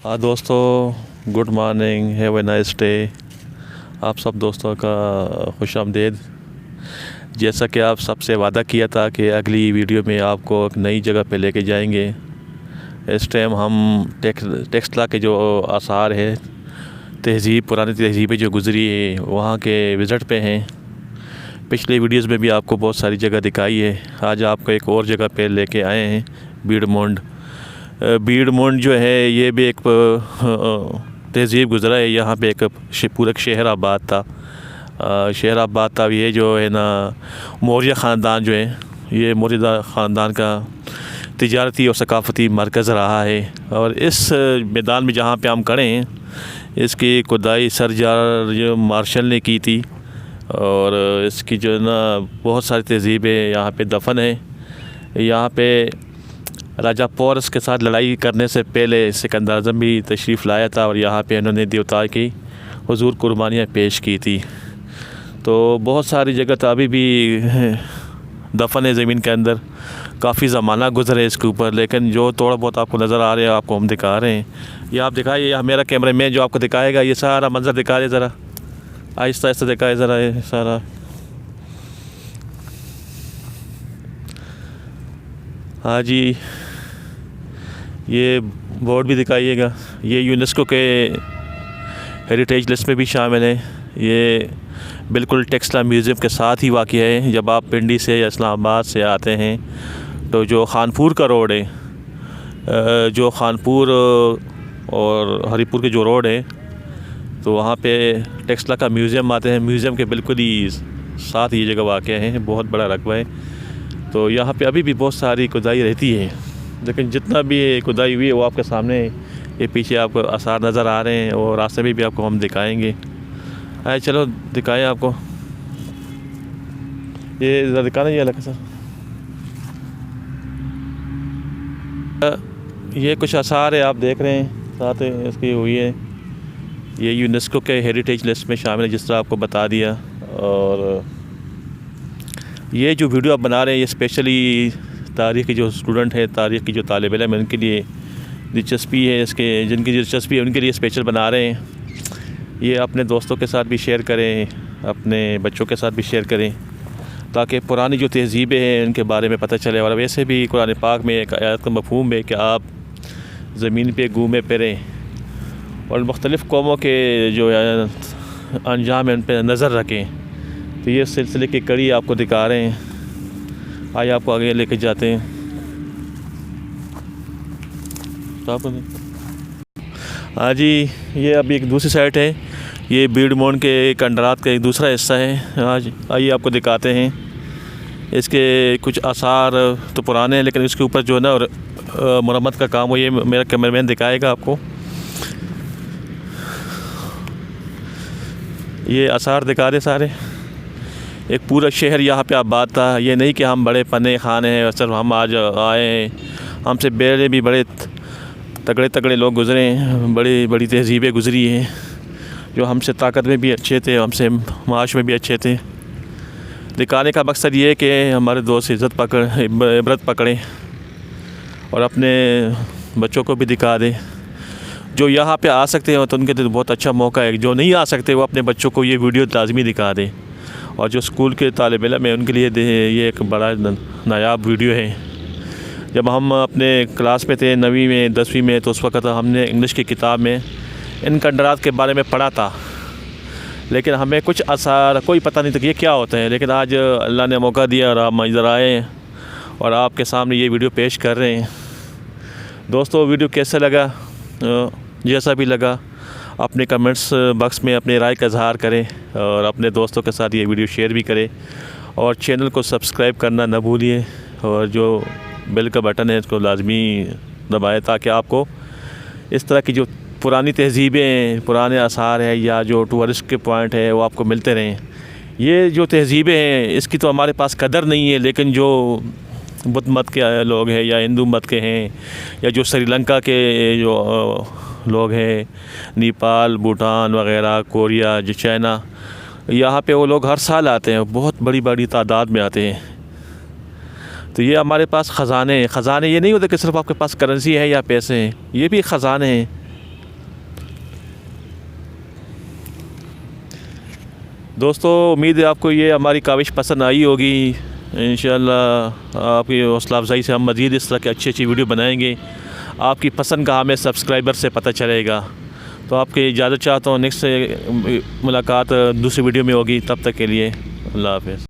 हाँ दोस्तों, good morning, have a nice day. आप सब दोस्तों का खुश आमदीद। जैसा कि आप सबसे वादा किया था कि अगली वीडियो में आपको एक नई जगह पे लेके जाएंगे। इस टाइम हम टेक्सला के जो आसार है, पुरानी तहज़ीबें जो गुज़री है, वहाँ के विज़िट पे हैं। पिछले वीडियोस में भी आपको बहुत सारी जगह दिखाई है। आज आपको एक और जगह पे लेके आए हैं, बीडमोंड जो है, ये भी एक तहज़ीब गुज़रा है। यहाँ पे एक पूरा शहर आबाद था। ये जो है ना, मौर्य ख़ानदान जो है, ये मौर्य ख़ानदान का तिजारती और सकाफ़ती मरकज़ रहा है। और इस मैदान में जहाँ पे हम खड़े हैं, इसकी खुदाई सर जॉर्ज मार्शल ने की थी। और इसकी जो है ना, बहुत सारी तहज़ीबें यहाँ पे दफन है। यहाँ पे राजा पोरस के साथ लड़ाई करने से पहले सिकंदर आज़म भी तशरीफ़ लाया था और यहाँ पे इन्होंने देवता की हुज़ूर कुर्बानियाँ पेश की थी। तो बहुत सारी जगह तो अभी भी दफन है ज़मीन के अंदर। काफ़ी ज़माना गुज़रे है इसके ऊपर, लेकिन जो थोड़ा बहुत आपको नज़र आ रहा है, आपको हम दिखा रहे हैं। ये आप दिखाइए, यह मेरा कैमरा मैन जो आपको दिखाएगा, ये सारा मंज़र दिखा रहे, ज़रा आहिस्ता आहिस्ता दिखाए ज़रा ये सारा। हाँ जी, ये बोर्ड भी दिखाइएगा। ये यूनेस्को के हेरिटेज लिस्ट में भी शामिल है। ये बिल्कुल टेक्सला म्यूज़ियम के साथ ही वाक़ है। जब आप पिंडी से या इस्लामाबाद से आते हैं तो जो खानपुर का रोड है, जो खानपुर और हरीपुर के जो रोड है, तो वहाँ पे टेक्सला का म्यूज़ियम आते हैं। म्यूज़ियम के बिल्कुल ही साथ ये जगह वाक़ है, बहुत बड़ा रकबा है। तो यहाँ पे अभी भी बहुत सारी खुदाई रहती है, लेकिन जितना भी खुदाई हुई है वो आपके सामने, ये पीछे आपको आसार नज़र आ रहे हैं और रास्ते में भी आपको हम दिखाएंगे। आए चलो दिखाएं आपको, ये ज़रा दिखाना ये अलग सर। ये कुछ आसार है, आप देख रहे हैं, साथ इसकी हुई है। ये यूनेस्को के हेरिटेज लिस्ट में शामिल है, जिस तरह आपको बता दिया। और ये जो वीडियो आप बना रहे हैं, ये स्पेशली तारीख़ के जो स्टूडेंट है, तारीख़ की जो तालिब इल्म है, उनके लिए दिलचस्पी है, इसके जिनकी दिलचस्पी है उनके लिए स्पेशल बना रहे हैं। ये अपने दोस्तों के साथ भी शेयर करें, अपने बच्चों के साथ भी शेयर करें, ताकि पुरानी जो तहज़ीबें हैं उनके बारे में पता चले। और वैसे भी कुरान पाक में एक आयत का मफ़हूम है कि आप ज़मीन पे घूमे फिरें और मुख्तलिफ़ कौमों के जो अंजाम है उन पर नज़र रखें। तो ये सिलसिले की कड़ी आपको दिखा रहे हैं। आइए आपको आगे लेके जाते हैं। हाँ जी, ये अभी एक दूसरी साइड है। ये बीडमोंड के कंडरात का एक दूसरा हिस्सा है। आज आइए आपको दिखाते हैं। इसके कुछ आसार तो पुराने हैं, लेकिन इसके ऊपर जो है ना मरम्मत का काम हो, ये मेरा कैमरामैन दिखाएगा आपको। ये आसार दिखा रहे सारे। एक पूरा शहर यहाँ पे आबाद था। ये नहीं कि हम बड़े पन्ने खाने हैं और सिर्फ हम आज आए हैं, हमसे पहले भी बड़े तगड़े लोग गुज़रे हैं, बड़ी बड़ी तहज़ीबें गुज़री हैं, जो हमसे ताकत में भी अच्छे थे, हमसे माश में भी अच्छे थे। दिखाने का मकसद ये है कि हमारे दोस्त इबरत पकड़ें और अपने बच्चों को भी दिखा दें। जो यहाँ पे आ सकते हैं तो उनके लिए बहुत अच्छा मौका है। जो नहीं आ सकते वो अपने बच्चों को ये वीडियो लाजमी दिखा दें। और जो स्कूल के तालिब इल्म है उनके लिए ये एक बड़ा नायाब वीडियो है। जब हम अपने क्लास में थे, 9वीं में 10वीं में, तो उस वक़्त हमने इंग्लिश की किताब में इन कंडरात के बारे में पढ़ा था, लेकिन हमें कुछ आसार कोई पता नहीं था कि ये क्या होता है। लेकिन आज अल्लाह ने मौका दिया और हम इधर आए हैं और आपके सामने ये वीडियो पेश कर रहे हैं। दोस्तों, वीडियो कैसा लगा? जैसा भी लगा, अपने कमेंट्स बॉक्स में अपनी राय का इज़हार करें और अपने दोस्तों के साथ ये वीडियो शेयर भी करें। और चैनल को सब्सक्राइब करना ना भूलिए और जो बेल का बटन है इसको लाजमी दबाएं, ताकि आपको इस तरह की जो पुरानी तहज़ीबें, पुराने आसार हैं या जो टूरिस्ट के पॉइंट है वो आपको मिलते रहें। ये जो तहज़ीबें हैं इसकी तो हमारे पास कदर नहीं है, लेकिन जो बुद्ध मत के लोग हैं या हिंदू मत के हैं या जो श्रीलंका के जो लोग हैं, नेपाल, भूटान वगैरह, कोरिया, जो चाइना, यहाँ पे वो लोग हर साल आते हैं, बहुत बड़ी बड़ी तादाद में आते हैं। तो ये हमारे पास ख़जाने हैं। ख़जाने ये नहीं होते कि सिर्फ आपके पास करेंसी है या पैसे हैं, ये भी ख़जाने हैं। दोस्तों उम्मीद है आपको ये हमारी काविश पसंद आई होगी। इंशाअल्लाह आपकी हौसला अफजाई से हम मज़ीद इस तरह की अच्छी अच्छी वीडियो बनाएंगे। आपकी पसंद का हमें सब्सक्राइबर से पता चलेगा। तो आपकी इजाज़त चाहता हूँ। नेक्स्ट मुलाकात दूसरी वीडियो में होगी। तब तक के लिए अल्लाह हाफ़िज़।